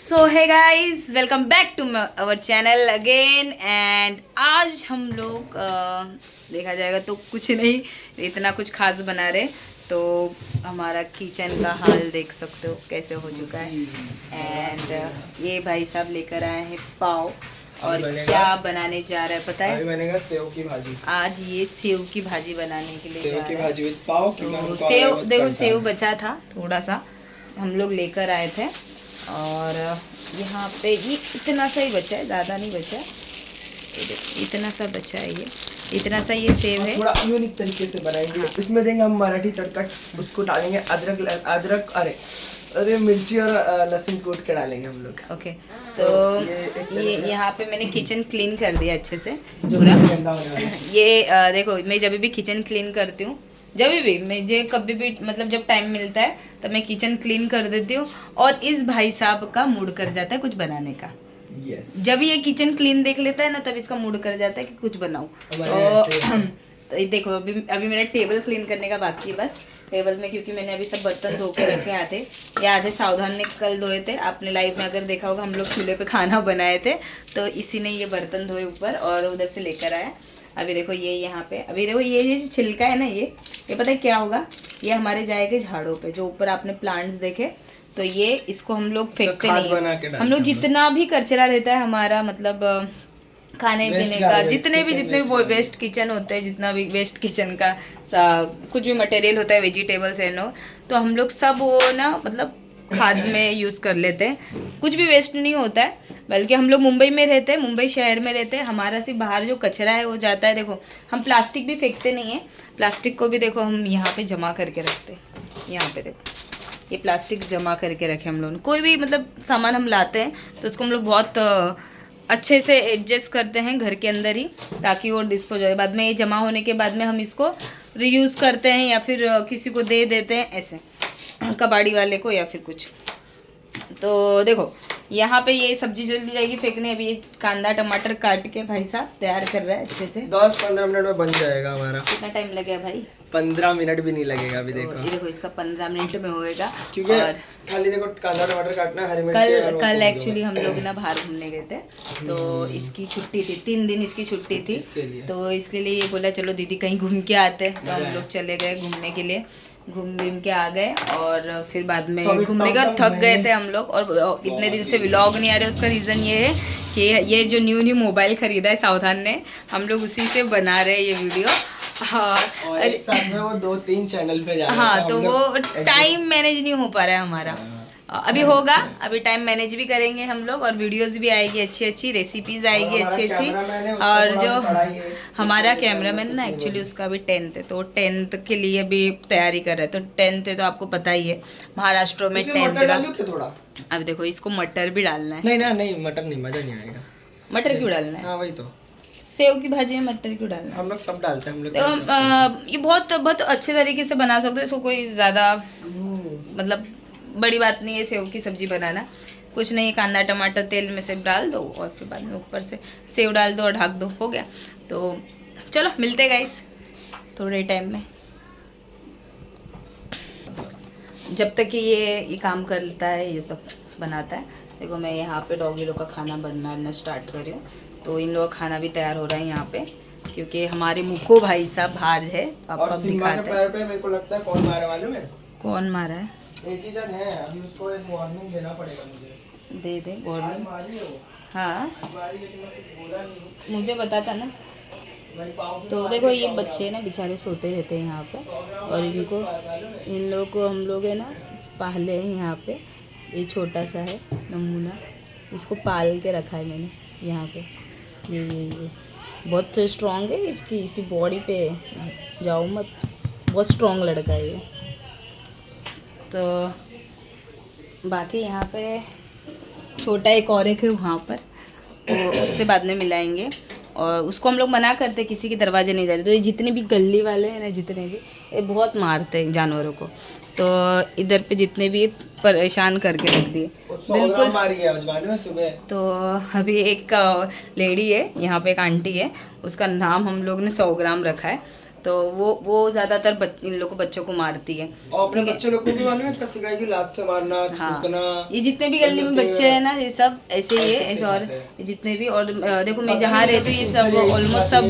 सो है guys, welcome back to our channel again. And आज हम लोग देखा जाएगा तो कुछ नहीं, इतना कुछ खास बना रहे। तो हमारा किचन का हाल देख सकते हो कैसे हो चुका है। एंड ये भाई साहब लेकर आए हैं पाव। और क्या बनाने जा रहा है पता है? बनेगा सेव की भाजी। आज ये सेव की भाजी बनाने के लिए सेव की भाजी विद पाव। तो सेव देखो, सेव बचा था थोड़ा सा, हम लोग लेकर आए थे। और यहाँ पे ये इतना सा ही बचा है, ज़्यादा नहीं बचा है, इतना सा बचा है, ये इतना सा ये सेव है। थोड़ा यूनिक तरीके से बनाएंगे। इसमें देंगे हम मराठी तड़का, उसको डालेंगे अदरक अरे मिर्ची और लहसुन कूट के डालेंगे हम लोग। ओके, तो ये यहाँ पे मैंने किचन क्लीन कर दिया अच्छे से पूरा। ये देखो, मैं जब भी किचन क्लीन करती हूँ, जब भी मुझे कभी भी मतलब जब टाइम मिलता है तब मैं किचन क्लीन कर देती हूँ। और इस भाई साहब का मूड कर जाता है कुछ बनाने का। जब ये किचन क्लीन देख लेता है ना, तब इसका मूड कर जाता है कि कुछ बनाऊं। तो ये देखो, अभी मेरा टेबल क्लीन करने का बाकी है बस। टेबल में क्योंकि मैंने अभी सब बर्तन धो के रखे आते, ये आधे सावधान ने कल धोए थे। आपने लाइव में अगर देखा होगा, हम लोग चूल्हे पे खाना बनाए थे, तो इसी ने ये बर्तन धोए ऊपर और उधर से लेकर आया। अभी देखो ये यहाँ पे, अभी देखो ये जो छिलका है ना, ये पता है क्या होगा? ये हमारे जाएंगे झाड़ों पे, जो ऊपर आपने प्लांट्स देखे, तो ये इसको हम लोग फेंकते नहीं है। हम लोग जितना भी कचरा रहता है हमारा, मतलब खाने पीने का, जितने भी वेस्ट किचन होते हैं, जितना भी वेस्ट किचन का कुछ भी मटेरियल होता है, वेजिटेबल्स है नो, तो हम लोग सब वो ना मतलब खाद में यूज़ कर लेते हैं। कुछ भी वेस्ट नहीं होता है। बल्कि हम लोग मुंबई में रहते हैं, मुंबई शहर में रहते हैं, हमारा सिर्फ बाहर जो कचरा है वो जाता है। देखो, हम प्लास्टिक भी फेंकते नहीं है, प्लास्टिक को भी देखो हम यहाँ पे जमा करके रखते हैं। यहाँ पे देखो, ये प्लास्टिक जमा करके रखे हम लोग। कोई भी मतलब सामान हम लाते हैं तो उसको हम लोग बहुत अच्छे से एडजस्ट करते हैं घर के अंदर ही, ताकि वो डिस्पोज हो। बाद में ये जमा होने के बाद में हम इसको रीयूज़ करते हैं या फिर किसी को दे देते हैं, ऐसे कबाड़ी वाले को या फिर कुछ। तो देखो यहाँ पे ये सब्जी जल्दी जाएगी फेंकने। अभी ये कांदा टमाटर काट के भाई साहब तैयार कर रहा है अच्छे से। 10-15 मिनट में बन जाएगा हमारा। कितना टाइम लगेगा भाई? 15 मिनट भी नहीं लगेगा। अभी देखो, ये देखो, इसका 15 मिनट में होएगा। क्योंकि खाली देखो कांदा टमाटर काटना, हरी मिर्च। कल एक्चुअली हम लोग ना बाहर घूमने गए थे, तो इसकी छुट्टी थी, 3 दिन इसकी छुट्टी थी। तो इसके लिए ये बोला चलो दीदी कहीं घूम के आते हैं। तो हम लोग चले गए घूमने के लिए, घूम के आ गए। और फिर बाद में घूमने का थक गए थे हम लोग। और इतने दिन से व्लॉग नहीं आ रहे, उसका रीज़न ये है कि ये जो न्यू मोबाइल ख़रीदा है सावधान ने, हम लोग उसी से बना रहे हैं ये वीडियो। और एक साथ में वो 2-3 चैनल पे जा रहे हैं। हाँ, तो वो टाइम मैनेज नहीं हो पा रहा है हमारा। अभी होगा, अभी टाइम मैनेज भी करेंगे हम लोग, और वीडियोस भी आएगी अच्छी रेसिपीज आएगी अच्छी। और जो हमारा कैमरामैन ना, एक्चुअली उसका भी 10th है, तो 10th के लिए भी तैयारी कर रहे हैं। तो 10th है तो आपको पता ही है, महाराष्ट्र में 10th का। अब देखो, इसको मटर भी डालना है। नहीं मटर नहीं, मजा नहीं आएगा। मटर क्यों डालना है? हाँ वही तो, सेव की भाजी में मटर क्यों डालना है? हम लोग सब डालते हैं। हम लोग तो ये बहुत अच्छे तरीके से बना सकते हो इसको, कोई ज़्यादा मतलब बड़ी बात नहीं है सेव की सब्जी बनाना। कुछ नहीं, कांदा टमाटर तेल में से डाल दो और फिर बाद में ऊपर से सेव डाल दो और ढक दो, हो गया। तो चलो मिलते हैं गाइस थोड़े टाइम में, जब तक कि ये काम करता है, ये तक बनाता है। देखो, मैं यहाँ पे डॉगी लोग का खाना बनाना स्टार्ट कर रही हूँ। तो इन लोगों का खाना भी तैयार हो रहा है यहाँ पे, क्योंकि हमारे मुक्को भाई साहब बाहर है। पापा दिखाते हैं। मेरे को लगता है कौन मारा मालूम है? कौन मारा है? एक ही जन है, अभी उसको एक वार्निंग देना पड़ेगा मुझे। दे वार्निंग। हाँ, मुझे बताता ना। तो देखो, ये बच्चे ना बेचारे सोते रहते हैं यहाँ पे, और इन लोगों को हम लोग है ना पाले हैं यहाँ पे। ये छोटा सा है नमूना, इसको पाल के रखा है मैंने यहाँ पे। ये बहुत स्ट्रॉन्ग है, इसकी बॉडी पे जाओ मत, बहुत स्ट्रॉन्ग लड़का है ये। तो बाकी यहाँ पे छोटा एक और है वहाँ पर, तो उससे बाद में मिलाएंगे। और उसको हम लोग मना करते, किसी के दरवाजे नहीं जाते। तो ये जितने भी गली वाले हैं ना, जितने भी, ये बहुत मारते हैं जानवरों को। तो इधर पे जितने भी परेशान करके रख दिए बिल्कुल। सुबह तो अभी एक लेडी है यहाँ पे, एक आंटी है, उसका नाम हम लोग ने 100 ग्राम रखा है। तो वो ज़्यादातर इन लोगों बच्चों को मारती है। और अपने बच्चे लोग को भी मालूम है क्या सिखाएगी, लात से मारना, थूकना। ये जितने भी गली में बच्चे हैं ना ये सब ऐसे ही है ऐसे, और जितने भी, और देखो मैं जहाँ रहती हूँ ये सब ऑलमोस्ट सब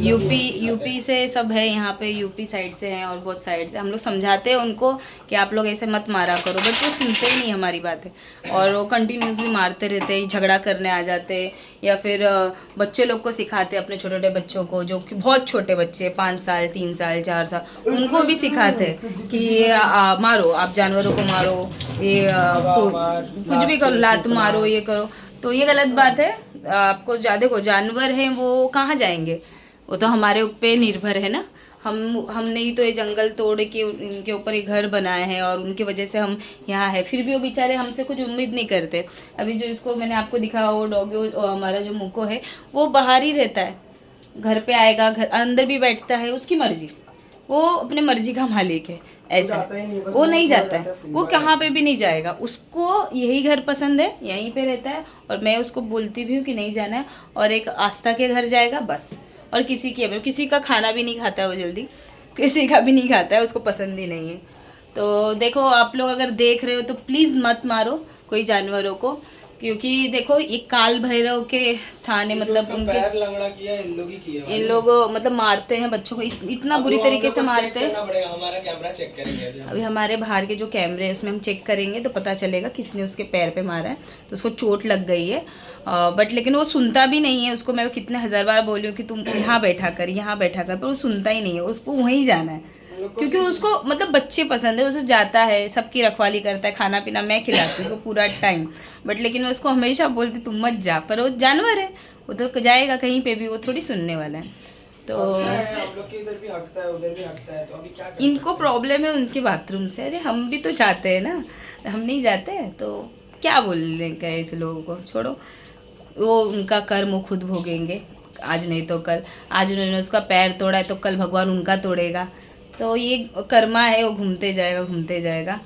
यूपी से सब है यहाँ पे, यूपी साइड से हैं और बहुत साइड से। हम लोग समझाते हैं उनको कि आप लोग ऐसे मत मारा करो, बट वो सुनते ही नहीं हमारी बात है, और वो कंटिन्यूसली मारते रहते हैं, झगड़ा करने आ जाते हैं, या फिर बच्चे लोग को सिखाते अपने छोटे छोटे बच्चों को, जो कि बहुत छोटे बच्चे 5 साल 3 साल 4 साल, उनको भी सिखाते हैं कि मारो, आप जानवरों को मारो, ये कुछ भी करो, लात मारो, ये करो। तो ये गलत बात है। आपको देखो जानवर हैं वो कहाँ जाएंगे, वो तो हमारे ऊपर निर्भर है ना। हमने ही तो ये जंगल तोड़ के उनके ऊपर ये घर बनाए हैं और उनकी वजह से हम यहाँ है, फिर भी वो बेचारे हमसे कुछ उम्मीद नहीं करते। अभी जो इसको मैंने आपको दिखा, वो डॉगी हमारा जो मुको है वो बाहर ही रहता है, घर पे आएगा, घर अंदर भी बैठता है, उसकी मर्जी, वो अपने मर्जी का मालिक है। ऐसा वो नहीं जाता है, वो कहाँ पे भी नहीं जाएगा, उसको यही घर पसंद है, यहीं पे रहता है। और मैं उसको बोलती भी हूँ कि नहीं जाना है, और एक आस्था के घर जाएगा बस। और किसी का खाना भी नहीं खाता है, वो जल्दी किसी का भी नहीं खाता है, उसको पसंद ही नहीं है। तो देखो आप लोग अगर देख रहे हो तो प्लीज़ मत मारो कोई जानवरों को, क्योंकि देखो ये काल भैरव के थाने, मतलब उनके पैर लंगड़ा किया इन लोग ही किया, इन लोग मतलब मारते हैं बच्चों को, इतना बुरी तरीके से मारते हैं। हमारा कैमरा चेक करेंगे अभी हमारे बाहर के जो कैमरे हैं उसमें हम चेक करेंगे तो पता चलेगा किसने उसके पैर पे मारा है। तो उसको चोट लग गई है, बट लेकिन वो सुनता भी नहीं है। उसको मैं कितने 1000 बार बोली हूँ कि तुम यहाँ बैठा कर, यहाँ बैठा कर, पर वो सुनता ही नहीं है, उसको वहीं जाना है, क्योंकि उसको मतलब बच्चे पसंद है, उसे जाता है, सबकी रखवाली करता है, खाना पीना मैं खिलाती हूँ उसको पूरा टाइम। बट लेकिन मैं उसको हमेशा बोलती तुम मत जा, पर वो जानवर है, वो तो जाएगा कहीं पे भी, वो थोड़ी सुनने वाला है। तो हम लोग के इधर भी हटता है, उधर भी हटता है, तो अभी क्या इनको प्रॉब्लम है उनके बाथरूम से। अरे हम भी तो जाते हैं ना, हम नहीं जाते हैं तो क्या बोलने का है ऐसे लोगों को, छोड़ो। वो उनका कर्म वो खुद भोगेंगे, आज नहीं तो कल। आज उन्होंने उसका पैर तोड़ा है तो कल भगवान उनका तोड़ेगा। तो ये कर्मा है, वो घूमते जाएगा।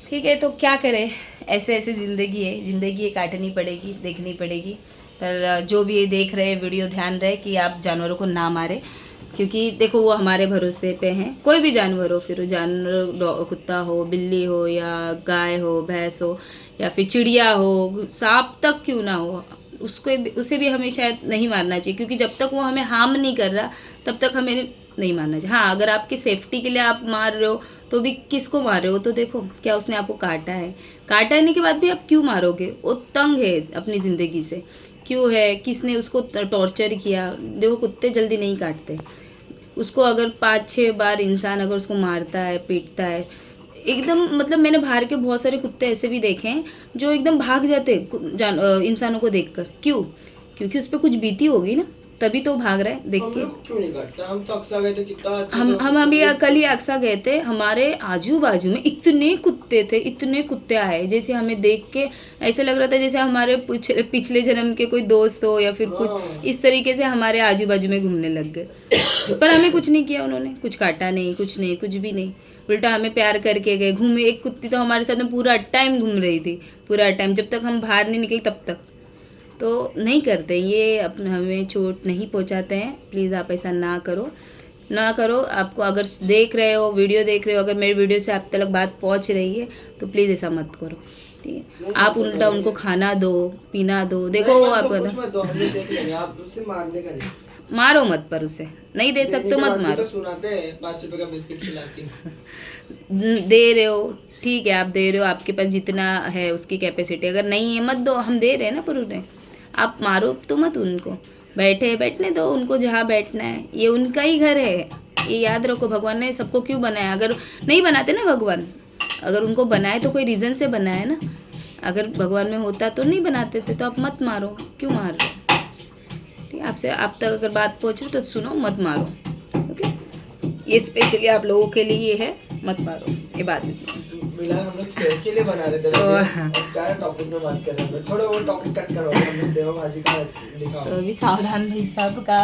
ठीक है, तो क्या करें, ऐसे ऐसे ज़िंदगी है, ज़िंदगी ये काटनी पड़ेगी, देखनी पड़ेगी। पर जो भी ये देख रहे हैं वीडियो, ध्यान रहे कि आप जानवरों को ना मारें, क्योंकि देखो वो हमारे भरोसे पे हैं। कोई भी जानवर हो, फिर वो जानवर कुत्ता हो, बिल्ली हो, या गाय हो, भैंस हो, या फिर चिड़िया हो, सांप तक क्यों ना हो, उसे भी हमें शायद नहीं मारना चाहिए, क्योंकि जब तक वो हमें हार्म नहीं कर रहा तब तक हमें नहीं मारना चाहिए। हाँ, अगर आपकी सेफ्टी के लिए आप मार रहे हो तो भी किसको मार रहे हो, तो देखो क्या उसने आपको काटने के बाद भी आप क्यों मारोगे? वो तंग है अपनी ज़िंदगी से, क्यों है, किसने उसको टॉर्चर किया? देखो कुत्ते जल्दी नहीं काटते, उसको अगर 5-6 बार इंसान अगर उसको मारता है, पीटता है, एकदम मतलब मैंने बाहर के बहुत सारे कुत्ते ऐसे भी देखे हैं जो एकदम भाग जाते इंसानों को देखकर। क्यों? क्योंकि उस पर कुछ बीती होगी ना, तभी तो भाग रहा है देख के। क्यों नहीं काटता? हम तो अक्सा गए थे, कितना अच्छा हम अभी कल ही अक्सा गए थे, हमारे आजू बाजू में इतने कुत्ते थे, इतने कुत्ते आए, जैसे हमें देख के ऐसे लग रहा था जैसे हमारे पिछले जन्म के कोई दोस्त हो, या फिर कुछ इस तरीके से हमारे आजू बाजू में घूमने लग गए। पर हमें कुछ नहीं किया उन्होंने, कुछ काटा नहीं, कुछ भी नहीं, उल्टा हमें प्यार करके गए, घूमे। एक कुत्ती तो हमारे साथ में पूरा टाइम घूम रही थी, पूरा टाइम, जब तक हम बाहर नहीं निकले तब तक। तो नहीं करते ये, अपने हमें चोट नहीं पहुंचाते हैं। प्लीज़ आप ऐसा ना करो। आपको अगर देख रहे हो, वीडियो देख रहे हो, अगर मेरी वीडियो से आप तक बात पहुंच रही है तो प्लीज़ ऐसा मत करो, ठीक है? आप उल्टा उनको खाना दो, पीना दो। देखो आपको मारो मत, पर उसे नहीं दे सकते मत मारो। सुनाते हैं 5 रुपए का बिस्किट खिलाती दे रहे हो, ठीक है, आप दे रहे हो, आपके पास जितना है उसकी कैपेसिटी, अगर नहीं है मत दो, हम दे रहे हैं ना पर उन्हें। आप मारो तो मत उनको, बैठने दो उनको जहाँ बैठना है, ये उनका ही घर है, ये याद रखो। भगवान ने सबको क्यों बनाया? अगर नहीं बनाते ना भगवान, अगर उनको बनाए तो कोई रीज़न से बनाया ना, अगर भगवान में होता तो नहीं बनाते थे। तो आप मत मारो, क्यों मार रहे हो? ठीक है, आपसे आप तक अगर बात पहुँच रही तो सुनो, मत मारो, ओके? ये स्पेशली आप लोगों के लिए है, मत मारो, ये बात हम लोग सेव के लिए बना रहे थे, क्या टॉपिक में बात कर रहे हैं, छोड़ो वो टॉपिक कट करो, हम लोग सेव भाजी का दिखाओ। तो अभी सावधान भाई साहब का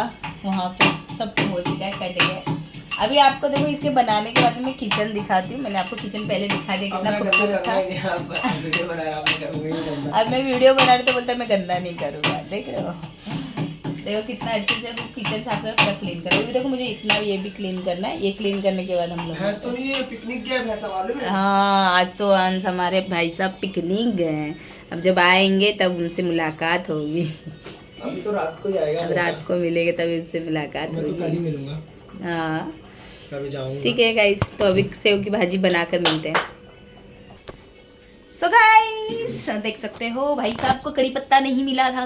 वहाँ पे सब हो चुका है, कट गया। अभी आपको देखो इसके बनाने के बाद मैं किचन दिखाती हूँ। मैंने आपको किचन पहले दिखा दिया, कितना खूबसूरत था। अब मैं वीडियो बना रही तो बोलता मैं गंदा नहीं करूँगा, देख रहे हो? देखो कितना अच्छे से किचन साफ कर पूरा क्लीन करो। अभी देखो मुझे इतना ये भी क्लीन करना है। ये क्लीन करने के बाद हम लोग भैंस तो नहीं है, पिकनिक गया भैंस वाले में। हाँ, आज तो अंश हमारे भाई साहब पिकनिक गए हैं। अब जब आएंगे तब उनसे मुलाकात होगी। अभी तो रात को ही आएगा। अब रात को मिलेंगे तभी उनसे मुलाकात मैं तो कल ही होगी। मिलूंगा, हाँ अभी जाऊंगा। ठीक है गाइस, तो अभी सेव की भाजी बनाकर मिलते हैं। सो गाइस देख सकते हो भाई साहब को कड़ी पत्ता नहीं मिला था।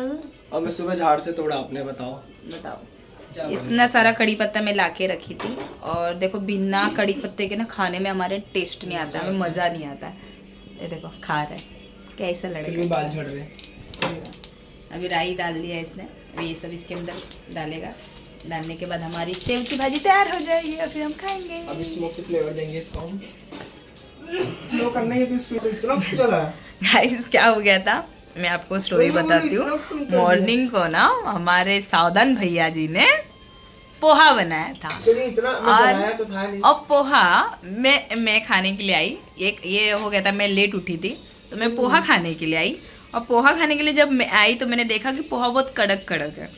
अब मैं सुबह झाड़ से तोड़ा, आपने बताओ। बताओ, इतना सारा कड़ी पत्ता मैं लाके रखी थी। और देखो बिना कड़ी पत्ते के ना खाने में हमारे टेस्ट नहीं आता, हमें मज़ा नहीं आता। ये देखो खा रहा है, कैसा लड़ेगा। बाल झड़ रहे। अभी राई डाल दिया इसने, अभी ये सब इसके अंदर डालेगा। डालने के बाद हमारी सेव की भाजी तैयार हो जाएगी और फिर हम खाएंगे। अभी स्मोकी फ्लेवर देंगे इसको हम। स्लो करना है तो इसको इतना चला है। गाइस क्या हो गया था, मैं आपको स्टोरी बताती हूँ। मॉर्निंग को ना हमारे सावधान भैया जी ने पोहा बनाया था। चलिए इतना मैं चलाया तो था नहीं। और पोहा मैं खाने के लिए आई। एक ये हो गया था, मैं लेट उठी थी तो मैं पोहा खाने के लिए आई। और पोहा खाने के लिए जब मैं आई तो मैंने देखा कि पोहा बहुत कड़क कड़क है।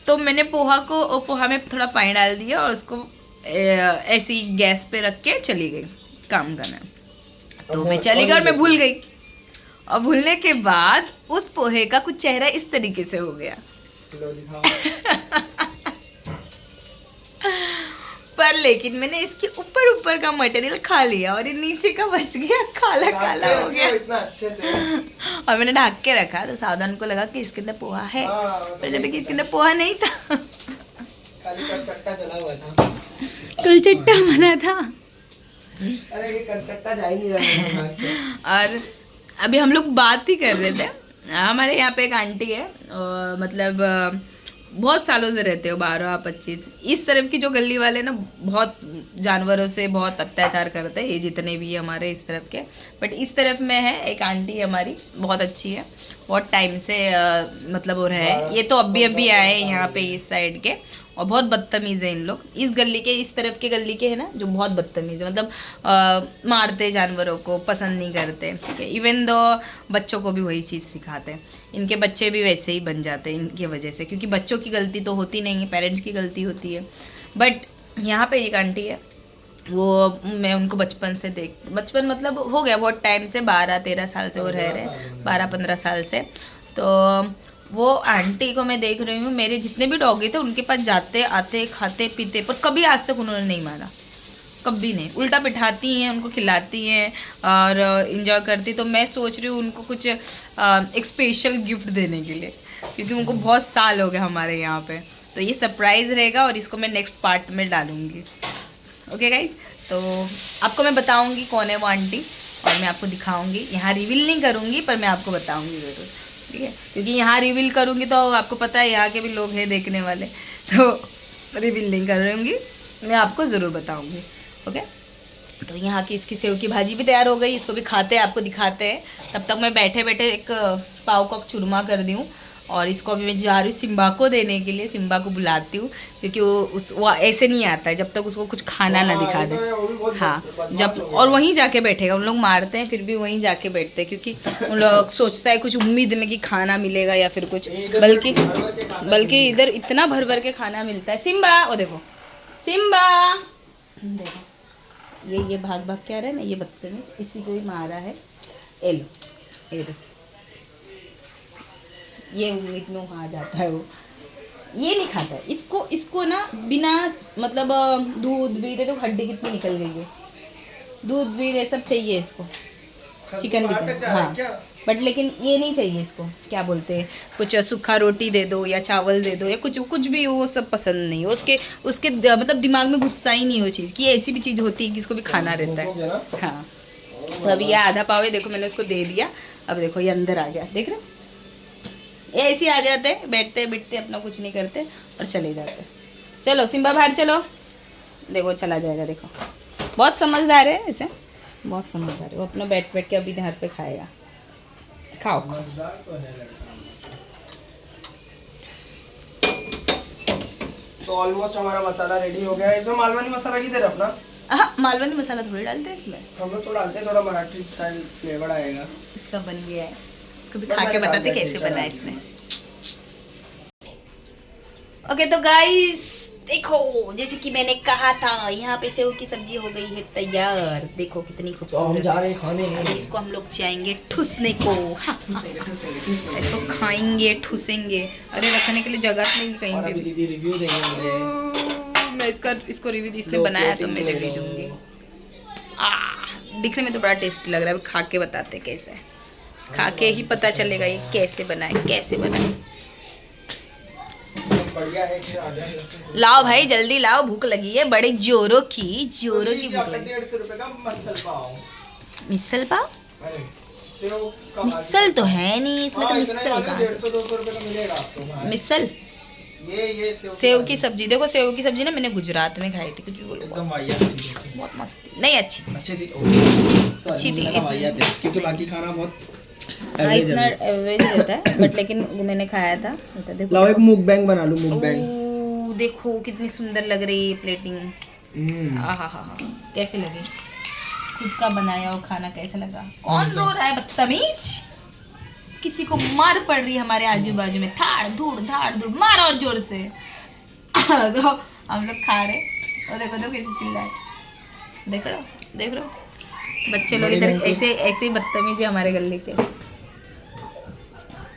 तो मैंने पोहा में थोड़ा पानी डाल दिया और उसको ऐसे ही गैस पे रख के चली गई काम करने। तो मैं चली गई और मैं भूल गई। और भूलने के बाद उस पोहे का कुछ चेहरा इस तरीके से हो गया। पर लेकिन मैंने इसके ऊपर का मटेरियल खा लिया और ये नीचे का बच गया, काला काला हो गया इतना अच्छे से। और मैंने ढक के रखा तो सावधान को लगा कि इसके अंदर पोहा है, पर जबकि इसके अंदर पोहा नहीं था। खाली करचट्टा चला हुआ था, कुलचट्टा बना था। अरे ये करचट्टा जा ही नहीं रहा मेरे दिमाग से। और अभी हम लोग बात ही कर रहे थे। हमारे यहाँ पे एक आंटी है, मतलब बहुत सालों से रहते हो, 12-25। इस तरफ की जो गली वाले ना बहुत जानवरों से बहुत अत्याचार करते हैं, ये जितने भी हमारे इस तरफ के। बट इस तरफ में है एक आंटी हमारी, बहुत अच्छी है, बहुत टाइम से मतलब वो रहे। ये तो अभी आए यहाँ पे इस साइड के, और बहुत बदतमीज़ है इन लोग। इस गली के, इस तरफ के गली के है ना, जो बहुत बदतमीज़ है, मतलब मारते जानवरों को, पसंद नहीं करते। ठीक है, इवन दो बच्चों को भी वही चीज़ सिखाते हैं। इनके बच्चे भी वैसे ही बन जाते हैं इनकी वजह से, क्योंकि बच्चों की गलती तो होती नहीं है, पेरेंट्स की गलती होती है। बट यहाँ पे एक आंटी है, वो मैं उनको बचपन मतलब हो गया बहुत टाइम से, 12-13 साल से वो रह रहे हैं, 12-15 साल से। तो वो आंटी को मैं देख रही हूँ, मेरे जितने भी डॉगी थे उनके पास जाते आते खाते पीते, पर कभी आज तक उन्होंने नहीं मारा, कभी नहीं। उल्टा बिठाती हैं, उनको खिलाती हैं और इंजॉय करती। तो मैं सोच रही हूँ उनको कुछ एक स्पेशल गिफ्ट देने के लिए, क्योंकि उनको बहुत साल हो गए हमारे यहाँ पे। तो ये सरप्राइज़ रहेगा और इसको मैं नेक्स्ट पार्ट में डालूँगी। ओके गाइज, तो आपको मैं बताऊँगी कौन है वो आंटी, और मैं आपको दिखाऊँगी। यहाँ रिवील नहीं करूँगी, पर मैं आपको बताऊँगी ज़रूर, ठीक है, क्योंकि यहाँ रिवील करूँगी तो आपको पता है यहाँ के भी लोग हैं देखने वाले, तो रिवील नहीं करूँगी, मैं आपको ज़रूर बताऊँगी। ओके, तो यहाँ की इसकी सेव की भाजी भी तैयार हो गई, इसको भी खाते हैं, आपको दिखाते हैं। तब तक मैं बैठे बैठे एक पाव का चूरमा कर दी हूँ, और इसको अभी मैं जा रही हूँ सिम्बा को देने के लिए। सिम्बा को बुलाती हूँ, क्योंकि वो ऐसे नहीं आता है जब तक उसको कुछ खाना ना दिखा दे। हाँ, जब और वहीं जाके बैठेगा। उन लोग मारते हैं फिर भी वहीं जाके बैठते हैं, क्योंकि उन लोग सोचता है कुछ उम्मीद में कि खाना मिलेगा या फिर कुछ, बल्कि इधर इतना भर भर के खाना मिलता है। सिम्बा, ओ देखो सिम्बा, देखो ये भाग भाग क्या रहा है ना, ये बदतमीज, इसी को ही मारा है। ये लो, ये देखो, ये उम्मीद में वहाँ जाता है, वो ये नहीं खाता है। इसको ना बिना मतलब दूध भी दे तो हड्डी कितनी निकल गई है, दूध भी दे, सब चाहिए इसको, चिकन भी। हाँ, बट लेकिन ये नहीं चाहिए इसको, क्या बोलते हैं, कुछ सूखा रोटी दे दो या चावल दे दो या कुछ भी, वो सब पसंद नहीं है उसके मतलब दिमाग में घुसता ही नहीं वो चीज़, कि ऐसी भी चीज़ होती है कि इसको भी खाना रहता है। हाँ, तो अभी ये आधा पाव है, देखो मैंने उसको दे दिया। अब देखो ये अंदर आ गया, देख रहे हो, ये ऐसे ही आ जाते हैं, बैठते बैठते अपना कुछ नहीं करते और चले जाते। चलो सिम्बा बाहर चलो, देखो चला जाएगा। देखो बहुत समझदार है, ऐसे बहुत समझदार है वो, अपना बैठ बैठ के अभी घर पे खाएगा। खाओ तो ऑलमोस्ट हमारा मसाला रेडी हो गया है। इसमें मालवनी मसाला किधर है अपना? हाँ, मालवनी मसाला थोड़ी डालते हैं इसमें, हम लोग तो डालते हैं, थोड़ा मराठी स्टाइल फ्लेवर आएगा। इसका बन गया है, इसको भी खा के बताते कैसे बना है इसने। ओके तो गाइस देखो, जैसे कि मैंने कहा था, यहाँ पे सेव की सब्जी हो गई है तैयार। देखो कितनी तो हम खूबसूरत। जा रहे हैं खाने। अभी इसको हम लोग जाएंगे ठुसने को। हाँ, इसको खाएंगे ठुसेंगे। अरे रखने के लिए जगह नहीं कहीं और पे अभी भी। दीदी रिव्यू देंगे मुझे। मैं इसको रिव्यू इसने लो, बनाया तो प्लेटिंग मैं ले रिव्यू लो। दूंगी। दिखने में तो बड़ा टेस्टी लग रहा है। अभी खा के बताते कैसे है। खा के ही पता चलेगा ये कैसे बनाए, कैसे बनाए। बढ़िया है, इसमें अदरक लहसुन। लाओ भाई जल्दी लाओ, भूख लगी है बड़े जोरों की भूख लगी। 150 रुपए का मसल पाव। मिसल पाव? अरे, सेव का मिसल तो है नहीं इसमें, तो हाँ, इतना ही मिसल मालूम, कहाँ से? 150-200 रुपए का मिलेगा आपको बाहर। मिसल ये सेव की सब्जी। देखो सेव की सब्जी ना मैंने गुजरात में खाई थी। कुछ बोलो, एकदम वाहियात थी। बहुत मस्त थी। नहीं अच्छी थी। अच्छी थी। अच्छी थी, वाहियात है, क्योंकि बाकी खाना बहुत हाँ एवरेज इतना है। एवरेज रहता है बट लेकिन वो मैंने खाया था। देखो लाओ एक देखो। मुकबैंग बना लूं, मुकबैंग। ओह, देखो कितनी सुंदर लग रही है प्लेटिंग। आहा, कैसे लगी? खुद का बनाया हुआ खाना कैसा लगा? कौन रो रहा है बदतमीज? किसी को मार पड़ रही है हमारे आजू बाजू में। धाड़ धूड़ मार और जोर से। तो हम लोग खा रहे और देखो तो कैसे चिल्ला है। देख रहे हो बच्चे लोग इधर ऐसे ऐसे ही बदतमीज है हमारे गले के।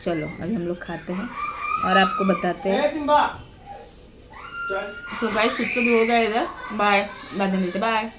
चलो अभी हम लोग खाते हैं और आपको बताते हैं। तो गाइस कुछ तो भी होगा इधर। बाय, बाद में मिलते, बाय।